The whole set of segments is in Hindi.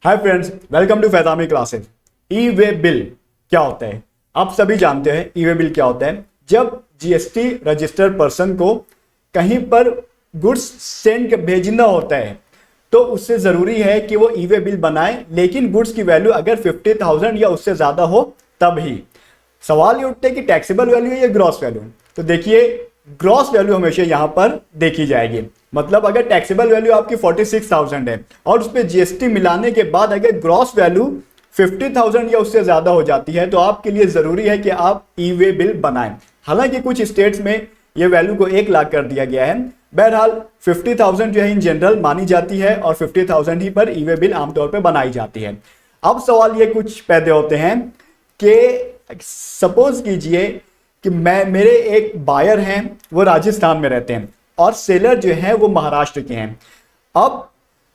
Hi friends, welcome to Faizami classes. E way bill क्या होता है? आप सभी जानते हैं ई वे बिल क्या होता है। जब जीएसटी रजिस्टर्ड पर्सन को कहीं पर गुड्स सेंड भेजना होता है तो उससे ज़रूरी है कि वो ई वे बिल बनाए, लेकिन गुड्स की वैल्यू अगर 50,000 या उससे ज़्यादा हो तब ही। सवाल ये उठता है कि टैक्सेबल वैल्यू या ग्रॉस वैल्यू। तो देखिए, ग्रॉस वैल्यू हमेशा यहाँ पर देखी जाएगी। मतलब अगर टैक्सेबल वैल्यू आपकी 46,000 है और उस पर जीएसटी मिलाने के बाद अगर ग्रॉस वैल्यू 50,000 या उससे ज़्यादा हो जाती है तो आपके लिए ज़रूरी है कि आप ई वे बिल बनाएं। हालांकि कुछ स्टेट्स में ये वैल्यू को 1 लाख कर दिया गया है। बहरहाल 50,000 जो है इन जनरल मानी जाती है और 50,000 ही पर ई वे बिल आमतौर पर बनाई जाती है। अब सवाल ये कुछ पैदा होते हैं कि सपोज कीजिए कि मेरे एक बायर हैं, वो राजस्थान में रहते हैं और सेलर जो है वो महाराष्ट्र के हैं। अब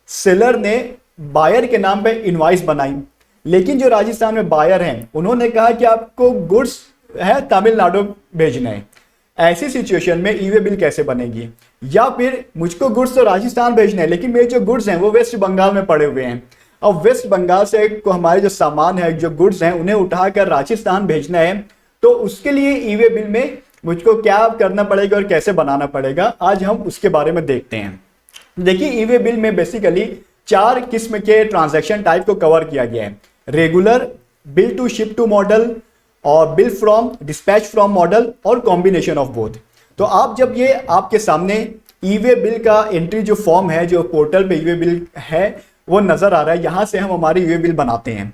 सेलर ने बायर के नाम पे इनवॉइस बनाई, लेकिन जो राजस्थान में बायर हैं उन्होंने कहा कि आपको गुड्स है तमिलनाडु भेजना है। ऐसी सिचुएशन में ई वे बिल कैसे बनेगी? या फिर मुझको गुड्स तो राजस्थान भेजना है लेकिन मेरे जो गुड्स हैं वो वेस्ट बंगाल में पड़े हुए हैं। अब वेस्ट बंगाल से को हमारे जो सामान है, जो गुड्स हैं, उन्हें उठाकर राजस्थान भेजना है, तो उसके लिए ई वे बिल में मुझको क्या करना पड़ेगा और कैसे बनाना पड़ेगा, आज हम उसके बारे में देखते हैं। देखिए, ई वे बिल में बेसिकली 4 किस्म के ट्रांजैक्शन टाइप को कवर किया गया है। Regular, bill to ship to model और bill from dispatch from model और कॉम्बिनेशन ऑफ बोथ। तो आप जब ये आपके सामने ई वे बिल का एंट्री जो फॉर्म है, जो पोर्टल पे ई वे बिल है वो नजर आ रहा है, यहां से हम हमारी ई वे बिल बनाते हैं।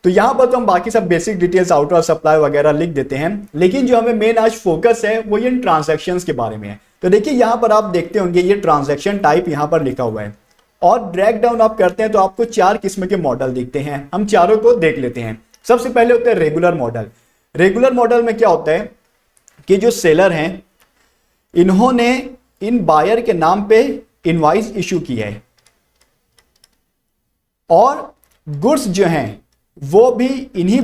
तो यहाँ पर तो हम बाकी सब basic details, out of supply वगैरह लिख देते हैं, लेकिन जो हमें मेन आज फोकस है वो ये ट्रांजैक्शंस के बारे में है। तो देखिए, यहाँ पर आप देखते होंगे ये ट्रांजैक्शन टाइप यहाँ पर लिखा हुआ है और ड्रैग डाउन आप करते हैं तो आपको 4 किस्म के मॉडल दिखते हैं। हम चारों को देख लेते हैं। सबसे पहले होता है रेगुलर मॉडल। रेगुलर मॉडल में क्या होता है कि जो सेलर हैं इन्होंने इन बायर के नाम पे इनवॉइस इशू की है और गुड्स जो हैं वो भी इन्हीं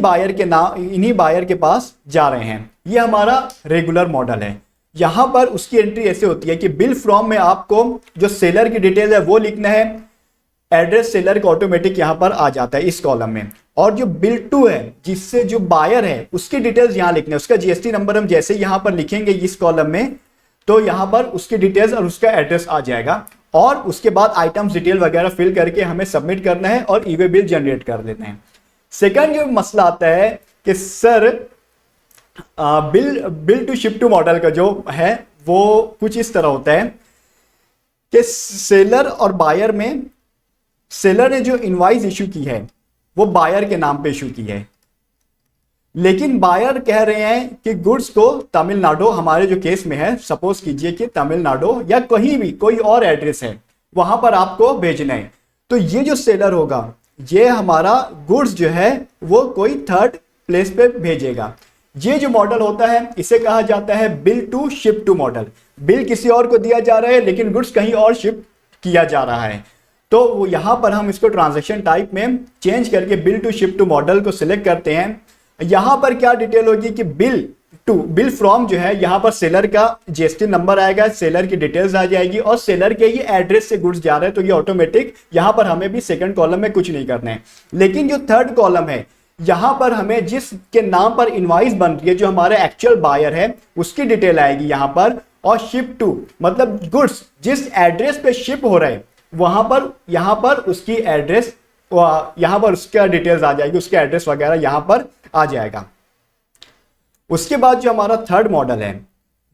बायर के पास जा रहे हैं। ये हमारा रेगुलर मॉडल है। यहां पर उसकी एंट्री ऐसे होती है कि बिल फ्रॉम में आपको जो सेलर की डिटेल है वो लिखना है। एड्रेस सेलर का ऑटोमेटिक यहां पर आ जाता है इस कॉलम में। और जो बिल टू है, जिससे जो बायर है उसकी डिटेल्स यहां लिखना है। उसका जीएसटी नंबर हम जैसे यहां पर लिखेंगे इस कॉलम में तो यहां पर उसकी डिटेल्स और उसका एड्रेस आ जाएगा और उसके बाद आइटम्स डिटेल वगैरह फिल करके हमें सबमिट करना है और ई वे बिल जनरेट कर देते हैं। सेकंड जो मसला आता है कि sir bill to ship to model का जो है वो कुछ इस तरह होता है कि सेलर और बायर में सेलर ने जो इनवॉइस इशू की है वो बायर के नाम पे इशू की है, लेकिन बायर कह रहे हैं कि गुड्स को तमिलनाडु, हमारे जो केस में है सपोज कीजिए कि तमिलनाडु या कहीं भी कोई और एड्रेस है वहां पर आपको भेजना है। तो ये जो सेलर होगा ये हमारा गुड्स जो है वो कोई थर्ड प्लेस पे भेजेगा। ये जो मॉडल होता है इसे कहा जाता है bill to ship to model. Bill किसी और को दिया जा रहा है लेकिन गुड्स कहीं और शिप किया जा रहा है। तो यहां पर हम इसको ट्रांजैक्शन टाइप में चेंज करके bill to ship to model को सिलेक्ट करते हैं। यहां पर क्या डिटेल होगी कि बिल फ्रॉम जो है यहाँ पर सेलर का जीएसटी नंबर आएगा, सेलर की डिटेल्स आ जाएगी और सेलर के ही एड्रेस से गुड्स जा रहे हैं तो ये ऑटोमेटिक यहाँ पर हमें भी सेकंड कॉलम में कुछ नहीं करना है। लेकिन जो थर्ड कॉलम है यहाँ पर हमें जिसके नाम पर इनवॉइस बन रही है, जो हमारे एक्चुअल बायर है, उसकी डिटेल आएगी यहाँ पर। और शिप टू मतलब गुड्स जिस एड्रेस पे शिप हो रहे हैं वहां पर यहाँ पर उसकी एड्रेस, यहाँ पर उसका डिटेल्स आ जाएगी, उसके एड्रेस वगैरह यहाँ पर आ जाएगा। उसके बाद जो हमारा थर्ड मॉडल है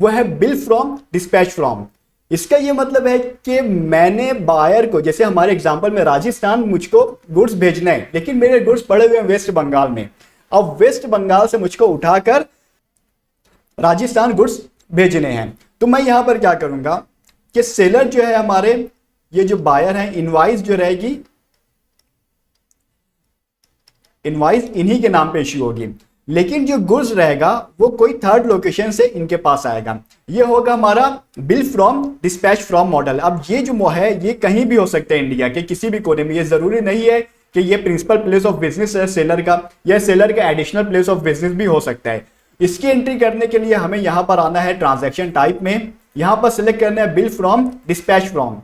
वो है बिल फ्रॉम डिस्पैच फ्रॉम। इसका ये मतलब है कि मैंने बायर को, जैसे हमारे एग्जांपल में राजस्थान मुझको गुड्स भेजना है लेकिन मेरे गुड्स पड़े हुए हैं वेस्ट बंगाल में। अब वेस्ट बंगाल से मुझको उठाकर राजस्थान गुड्स भेजने हैं तो मैं यहां पर क्या करूंगा कि सेलर जो है हमारे, ये जो बायर है, इनवॉइस जो रहेगी, इनवॉइस इन्हीं के नाम पे इश्यू होगी, लेकिन जो गुड्स रहेगा वो कोई थर्ड लोकेशन से इनके पास आएगा। ये होगा हमारा bill from dispatch from model. अब ये जो है ये कहीं भी हो सकता है इंडिया के किसी भी कोने में। ये जरूरी नहीं है कि ये प्रिंसिपल प्लेस ऑफ बिजनेस है सेलर का, या सेलर का एडिशनल प्लेस ऑफ बिजनेस भी हो सकता है। इसकी एंट्री करने के लिए हमें यहां पर आना है ट्रांजैक्शन टाइप में। यहां पर सिलेक्ट करना है bill from dispatch from.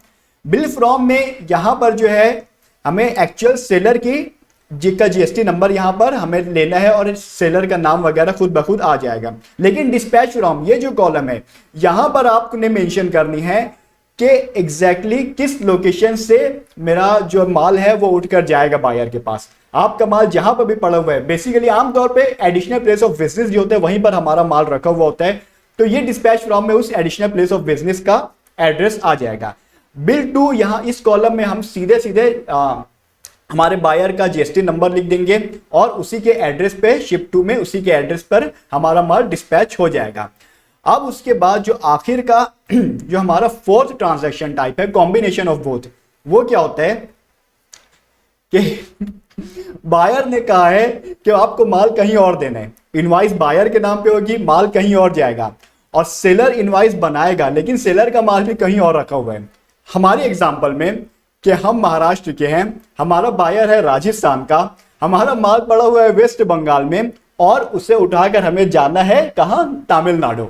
Bill from में यहां पर जो है हमें एक्चुअल सेलर की का जीएसटी नंबर यहाँ पर हमें लेना है और सेलर का नाम वगैरह खुद ब खुद आ जाएगा। लेकिन डिस्पैच फ्रॉम ये जो कॉलम है यहाँ पर आपने मेंशन करनी है कि एग्जैक्टली किस लोकेशन से मेरा जो माल है वो उठकर जाएगा बायर के पास। आपका माल जहां पर भी पड़ा हुआ है, बेसिकली आमतौर पे एडिशनल प्लेस ऑफ बिजनेस जो होता है वहीं पर हमारा माल रखा हुआ होता है, तो ये डिस्पैच फ्रॉम में उस एडिशनल प्लेस ऑफ बिजनेस का एड्रेस आ जाएगा। बिल टू, यहाँ इस कॉलम में हम सीधे सीधे हमारे बायर का जीएसटी नंबर लिख देंगे और उसी के एड्रेस पे शिप टू में उसी के एड्रेस पर हमारा माल डिस्पैच हो जाएगा। अब उसके बाद जो आखिर का जो हमारा फोर्थ ट्रांजैक्शन टाइप है, कॉम्बिनेशन ऑफ बोथ, वो क्या होता है कि बायर ने कहा है कि आपको माल कहीं और देना है, इनवॉइस बायर के नाम पे होगी, माल कहीं और जाएगा, और सेलर इनवॉइस बनाएगा लेकिन सेलर का माल भी कहीं और रखा हुआ है। हमारे एग्जांपल में कि हम महाराष्ट्र के हैं, हमारा बायर है राजस्थान का, हमारा माल पड़ा हुआ है वेस्ट बंगाल में और उसे उठाकर हमें जाना है कहाँ, तमिलनाडु।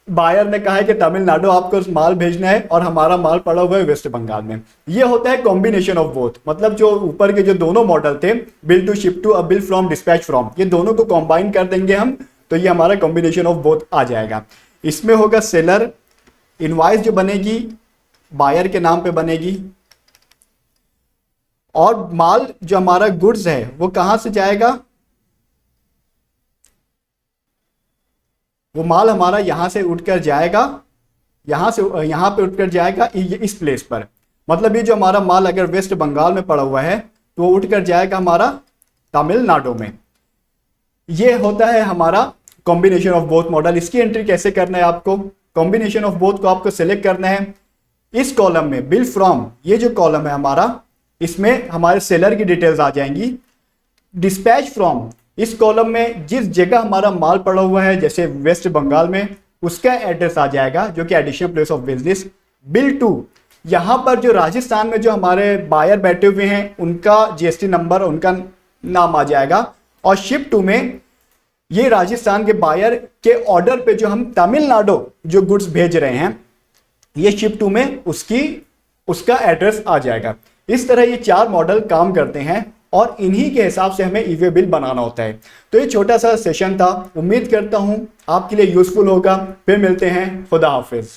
बायर ने कहा है कि तमिलनाडु आपको माल भेजना है और हमारा माल पड़ा हुआ है वेस्ट बंगाल में। ये होता है कॉम्बिनेशन ऑफ बोथ, मतलब जो ऊपर के जो दोनों मॉडल थे, बिल टू शिप टू और बिल फ्रॉम डिस्पैच फ्रॉम, ये दोनों को कंबाइन कर देंगे हम, तो ये हमारा कॉम्बिनेशन ऑफ बोथ आ जाएगा। इसमें होगा सेलर इनवॉइस जो बनेगी बायर के नाम पे बनेगी, और माल जो हमारा गुड्स है वो कहां से जाएगा, वो माल हमारा यहां से उठकर जाएगा, यहां से यहां पे उठकर जाएगा इस प्लेस पर। मतलब ये जो हमारा माल अगर वेस्ट बंगाल में पड़ा हुआ है तो वो उठकर जाएगा हमारा तमिलनाडु में। ये होता है हमारा कॉम्बिनेशन ऑफ बोथ मॉडल। इसकी एंट्री कैसे करना है आपको, कॉम्बिनेशन ऑफ बोथ को आपको सिलेक्ट करना है। इस कॉलम में बिल फ्रॉम, ये जो कॉलम है हमारा, इसमें हमारे सेलर की डिटेल्स आ जाएंगी। डिस्पैच फ्रॉम, इस कॉलम में जिस जगह हमारा माल पड़ा हुआ है जैसे वेस्ट बंगाल में, उसका एड्रेस आ जाएगा जो कि additional place of business. Bill to, यहां पर जो राजस्थान में जो हमारे बायर बैठे हुए हैं उनका जीएसटी नंबर, उनका नाम आ जाएगा। और शिप टू में ये राजस्थान के बायर के ऑर्डर पे जो हम तमिलनाडु जो गुड्स भेज रहे हैं, ये शिप टू में उसका एड्रेस आ जाएगा। इस तरह ये 4 मॉडल काम करते हैं और इन्हीं के हिसाब से हमें ई वे बिल बनाना होता है। तो ये छोटा सा सेशन था, उम्मीद करता हूं आपके लिए यूजफुल होगा। फिर मिलते हैं, खुदा हाफिज।